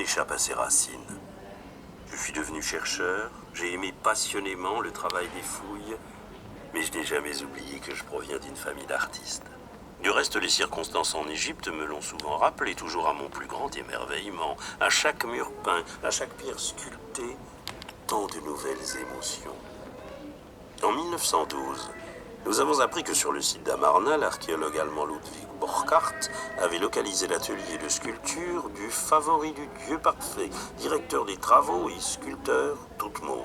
échappe à ses racines. Je suis devenu chercheur, j'ai aimé passionnément le travail des fouilles, mais je n'ai jamais oublié que je proviens d'une famille d'artistes. Du reste, les circonstances en Égypte me l'ont souvent rappelé, toujours à mon plus grand émerveillement. À chaque mur peint, à chaque pierre sculptée, tant de nouvelles émotions. En 1912, nous avons appris que sur le site d'Amarna, l'archéologue allemand Ludwig Borchardt avait localisé l'atelier de sculpture du favori du Dieu parfait, directeur des travaux et sculpteur Thoutmose.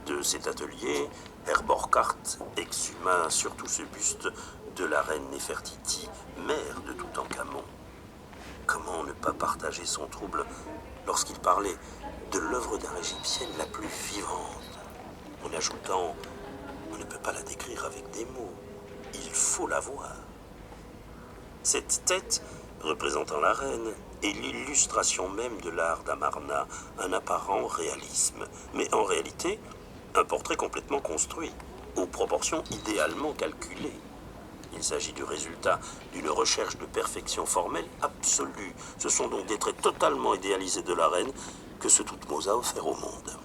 De cet atelier, Herr Borchardt exhuma surtout ce buste de la reine Néfertiti, mère de Toutankhamon. Comment ne pas partager son trouble lorsqu'il parlait de l'œuvre d'art égyptienne la plus vivante, en ajoutant « on ne peut pas la décrire avec des mots, il faut la voir ». Cette tête, représentant la reine, est l'illustration même de l'art d'Amarna, un apparent réalisme, mais en réalité, un portrait complètement construit, aux proportions idéalement calculées. Il s'agit du résultat d'une recherche de perfection formelle absolue. Ce sont donc des traits totalement idéalisés de la reine que ce Thoutmose a offert au monde.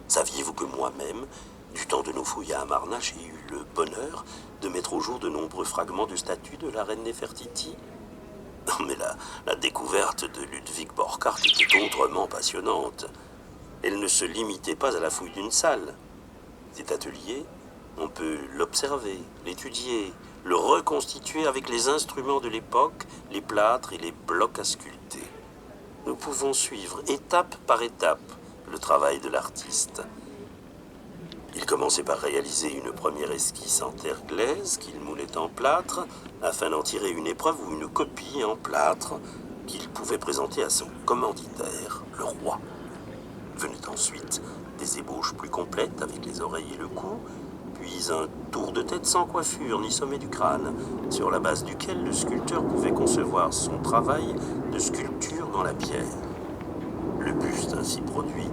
Saviez-vous que moi-même, du temps de nos fouilles à Amarna, j'ai eu le bonheur de mettre au jour de nombreux fragments de statues de la reine Néfertiti? Non, mais la découverte de Ludwig Borchardt était autrement passionnante. Elle ne se limitait pas à la fouille d'une salle. Cet atelier, on peut l'observer, l'étudier, le reconstituer avec les instruments de l'époque, les plâtres et les blocs à sculpter. Nous pouvons suivre étape par étape le travail de l'artiste. Il commençait par réaliser une première esquisse en terre glaise qu'il moulait en plâtre afin d'en tirer une épreuve ou une copie en plâtre qu'il pouvait présenter à son commanditaire, le roi. Venaient ensuite des ébauches plus complètes avec les oreilles et le cou, puis un tour de tête sans coiffure ni sommet du crâne, sur la base duquel le sculpteur pouvait concevoir son travail de sculpture dans la pierre. Le buste ainsi produit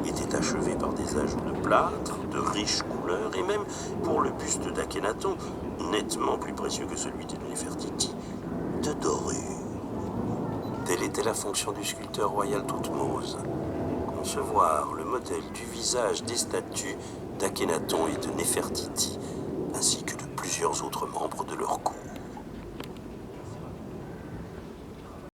était achevé par des ajouts de plâtre, de riches couleurs, et même pour le buste d'Akhénaton, nettement plus précieux que celui de Néfertiti, de dorure. Telle était la fonction du sculpteur royal Thoutmose. Concevoir le modèle du visage des statues d'Akhénaton et de Néfertiti, ainsi que de plusieurs autres membres de leur cour.